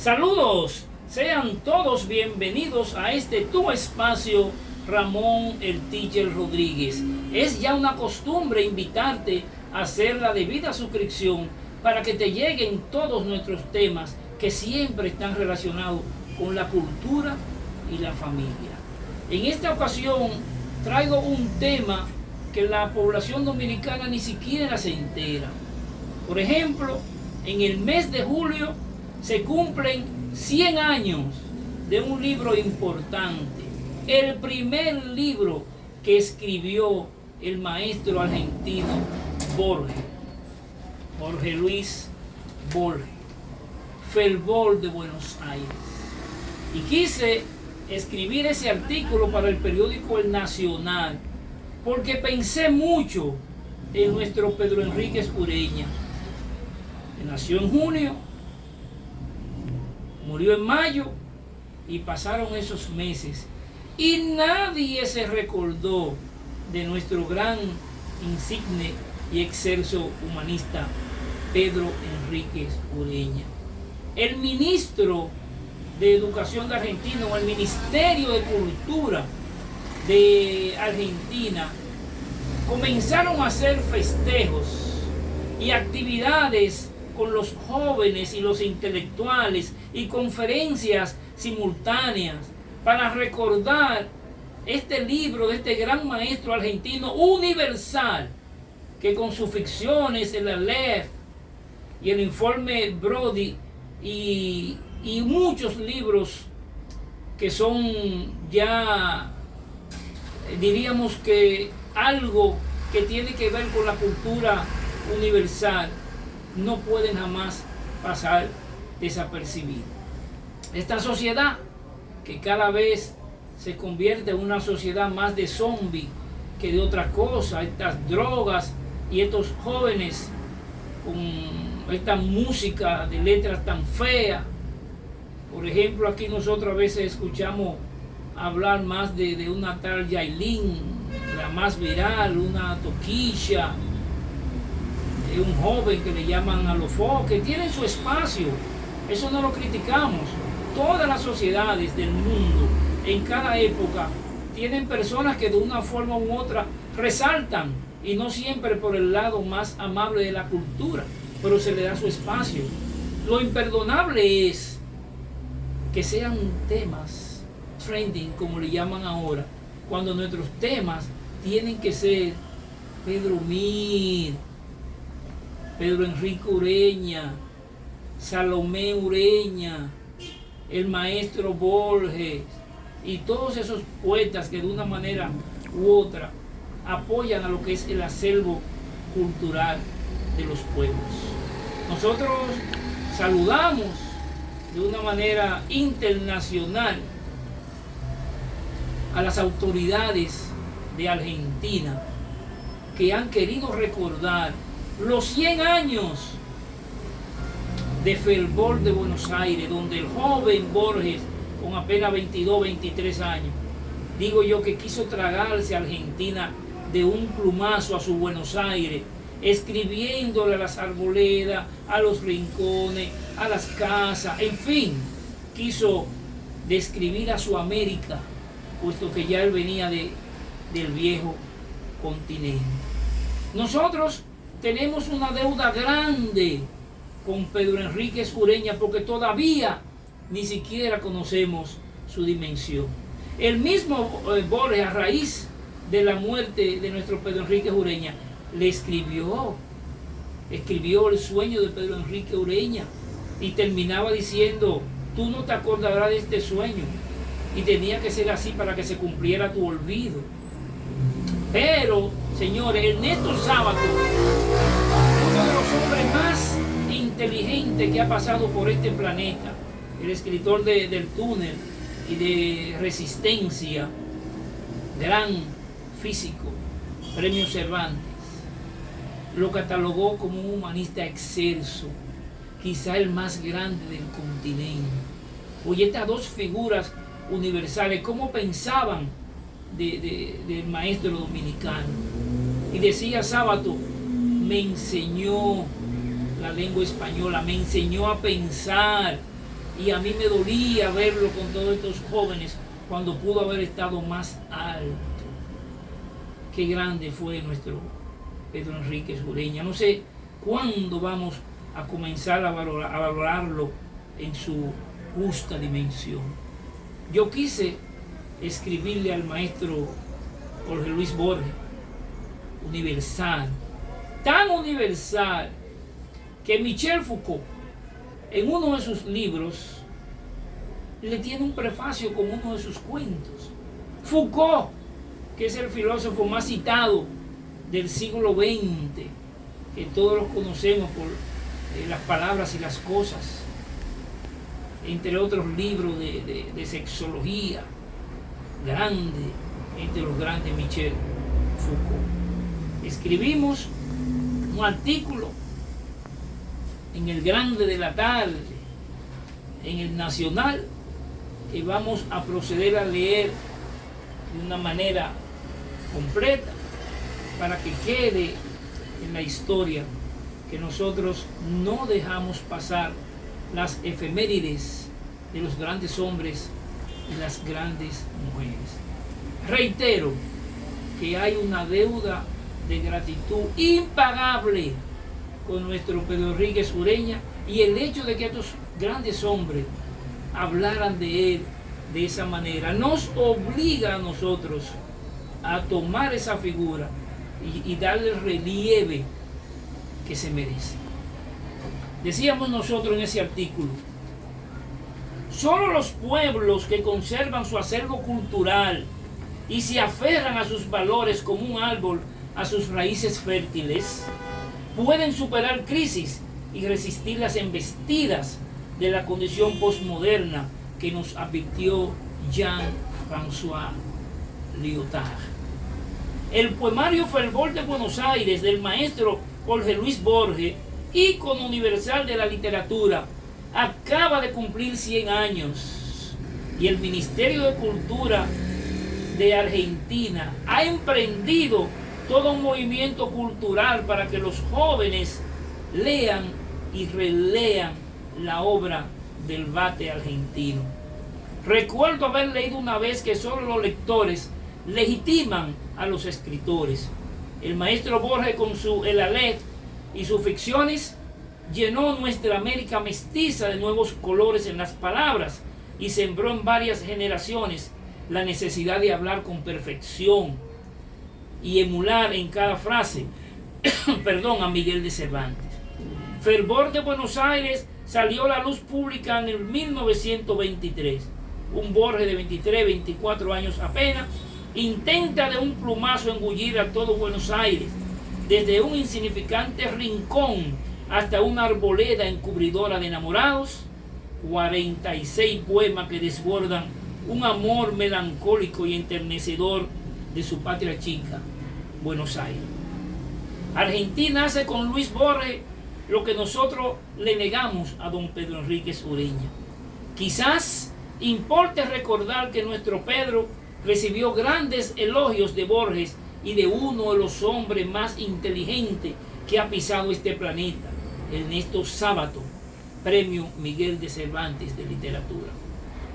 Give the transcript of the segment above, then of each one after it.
Saludos, sean todos bienvenidos a este tu espacio, Ramón el Teacher Rodríguez. Es ya una costumbre invitarte a hacer la debida suscripción para que te lleguen todos nuestros temas que siempre están relacionados con la cultura y la familia. En esta ocasión traigo un tema que la población dominicana ni siquiera se entera. Por ejemplo, en el mes de julio se cumplen 100 años de un libro importante, el primer libro que escribió el maestro argentino Borges, Jorge Luis Borges, Fervor de Buenos Aires. Y quise escribir ese artículo para el periódico El Nacional, porque pensé mucho en nuestro Pedro Enríquez Ureña, que nació en junio, murió en mayo, y pasaron esos meses y nadie se recordó de nuestro gran, insigne y excelso humanista Pedro Enríquez Ureña. El ministro de Educación de Argentina, o el Ministerio de Cultura de Argentina, comenzaron a hacer festejos y actividades con los jóvenes y los intelectuales y conferencias simultáneas para recordar este libro de este gran maestro argentino universal, que con sus ficciones, el Aleph y el informe Brody y muchos libros que son ya, diríamos que algo que tiene que ver con la cultura universal, no pueden jamás pasar desapercibidos. Esta sociedad que cada vez se convierte en una sociedad más de zombie que de otra cosa, estas drogas y estos jóvenes con esta música de letras tan feas. Por ejemplo, aquí nosotros a veces escuchamos hablar más de una tal Yailin, la más viral, una Toquilla, un joven que le llaman Alofó, que tienen su espacio. Eso no lo criticamos. Todas las sociedades del mundo, en cada época, tienen personas que de una forma u otra resaltan, y no siempre por el lado más amable de la cultura, pero se le da su espacio. Lo imperdonable es que sean temas trending, como le llaman ahora, cuando nuestros temas tienen que ser Pedro Mir, Pedro Enrique Ureña, Salomé Ureña, el maestro Borges y todos esos poetas que de una manera u otra apoyan a lo que es el acervo cultural de los pueblos. Nosotros saludamos de una manera internacional a las autoridades de Argentina que han querido recordar los 100 años de Fervor de Buenos Aires, donde el joven Borges, con apenas 22, 23 años, digo yo que quiso tragarse a Argentina de un plumazo a su Buenos Aires, escribiéndole a las arboledas, a los rincones, a las casas, en fin, quiso describir a su América, puesto que ya él venía del viejo continente. Nosotros tenemos una deuda grande con Pedro Enríquez Ureña, porque todavía ni siquiera conocemos su dimensión. El mismo Borges, a raíz de la muerte de nuestro Pedro Enríquez Ureña, le escribió El sueño de Pedro Enrique Ureña, y terminaba diciendo: tú no te acordarás de este sueño, y tenía que ser así para que se cumpliera tu olvido. Pero, señores, Ernesto Sábato, uno de los hombres más inteligentes que ha pasado por este planeta, el escritor del Túnel y de Resistencia, gran físico, premio Cervantes, lo catalogó como un humanista excelso, quizá el más grande del continente. Oye, estas dos figuras universales, ¿cómo pensaban del maestro dominicano? Y decía Sábato: me enseñó la lengua española, me enseñó a pensar, y a mí me dolía verlo con todos estos jóvenes cuando pudo haber estado más alto. Qué grande fue nuestro Pedro Enríquez Ureña. No sé cuándo vamos a comenzar a valorarlo en su justa dimensión. Yo quise escribirle al maestro Jorge Luis Borges, universal, tan universal, que Michel Foucault, en uno de sus libros, le tiene un prefacio con uno de sus cuentos. Foucault, que es el filósofo más citado del siglo XX, que todos los conocemos por las palabras y las cosas, entre otros libros de sexología, grande, entre los grandes, Michel Foucault. Escribimos un artículo en el Grande de la Tarde, en el Nacional, que vamos a proceder a leer de una manera completa para que quede en la historia que nosotros no dejamos pasar las efemérides de los grandes hombres y las grandes mujeres. Reitero que hay una deuda de gratitud impagable con nuestro Pedro Enríquez Ureña, y el hecho de que estos grandes hombres hablaran de él de esa manera nos obliga a nosotros a tomar esa figura y darle el relieve que se merece. Decíamos nosotros en ese artículo: solo los pueblos que conservan su acervo cultural y se aferran a sus valores como un árbol a sus raíces fértiles pueden superar crisis y resistir las embestidas de la condición postmoderna que nos advirtió Jean-François Lyotard. El poemario Fervor de Buenos Aires del maestro Jorge Luis Borges, ícono universal de la literatura, acaba de cumplir 100 años y el Ministerio de Cultura de Argentina ha emprendido todo un movimiento cultural para que los jóvenes lean y relean la obra del Vate argentino. Recuerdo haber leído una vez que solo los lectores legitiman a los escritores. El maestro Borges, con su El Aleph y sus ficciones, llenó nuestra América mestiza de nuevos colores en las palabras y sembró en varias generaciones la necesidad de hablar con perfección y emular en cada frase a Miguel de Cervantes. Fervor de Buenos Aires salió a la luz pública en el 1923. Un Borges de 23, 24 años apenas intenta de un plumazo engullir a todo Buenos Aires, desde un insignificante rincón hasta una arboleda encubridora de enamorados. 46 poemas que desbordan un amor melancólico y enternecedor de su patria chica, Buenos Aires. Argentina hace con Luis Borges lo que nosotros le negamos a don Pedro Enríquez Ureña. Quizás importe recordar que nuestro Pedro recibió grandes elogios de Borges y de uno de los hombres más inteligentes que ha pisado este planeta, Ernesto Sábato, Premio Miguel de Cervantes de Literatura.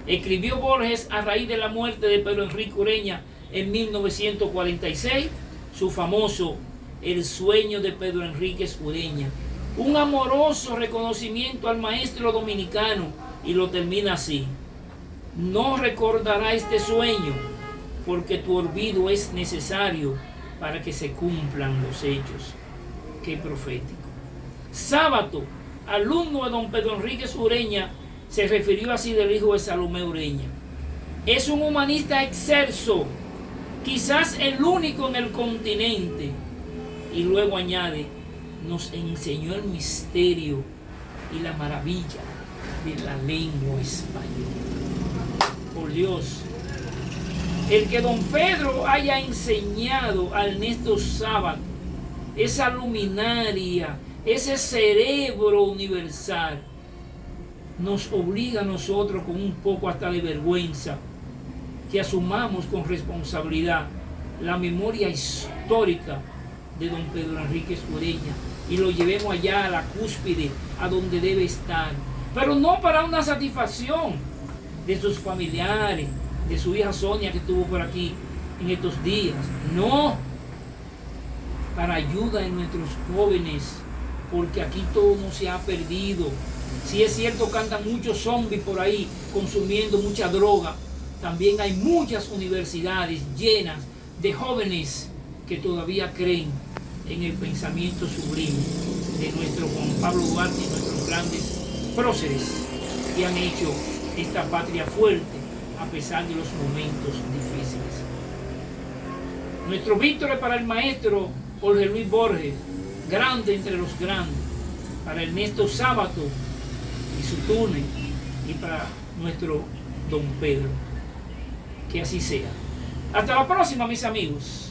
Escribió Borges a raíz de la muerte de Pedro Enríquez Ureña en 1946 su famoso El sueño de Pedro Enríquez Ureña, un amoroso reconocimiento al maestro dominicano, y lo termina así: no recordará este sueño porque tu olvido es necesario para que se cumplan los hechos. Qué profético. Sábato, alumno de don Pedro Enríquez Ureña, se refirió así del hijo de Salomé Ureña: es un humanista excelso, quizás el único en el continente. Y luego añade: nos enseñó el misterio y la maravilla de la lengua española. Por Dios, el que don Pedro haya enseñado a Ernesto Sábato, esa luminaria, ese cerebro universal, nos obliga a nosotros, con un poco hasta de vergüenza, que asumamos con responsabilidad la memoria histórica de don Pedro Enríquez Ureña y lo llevemos allá a la cúspide, a donde debe estar, pero no para una satisfacción de sus familiares, de su hija Sonia que estuvo por aquí en estos días, no, para ayuda de nuestros jóvenes, porque aquí todo no se ha perdido. Si es cierto que andan muchos zombies por ahí consumiendo mucha droga, también hay muchas universidades llenas de jóvenes que todavía creen en el pensamiento sublime de nuestro Juan Pablo Duarte y nuestros grandes próceres que han hecho esta patria fuerte a pesar de los momentos difíciles. Nuestro Víctor es para el maestro Jorge Luis Borges, grande entre los grandes, para Ernesto Sábato y su túnel, y para nuestro don Pedro. Que así sea. Hasta la próxima, mis amigos.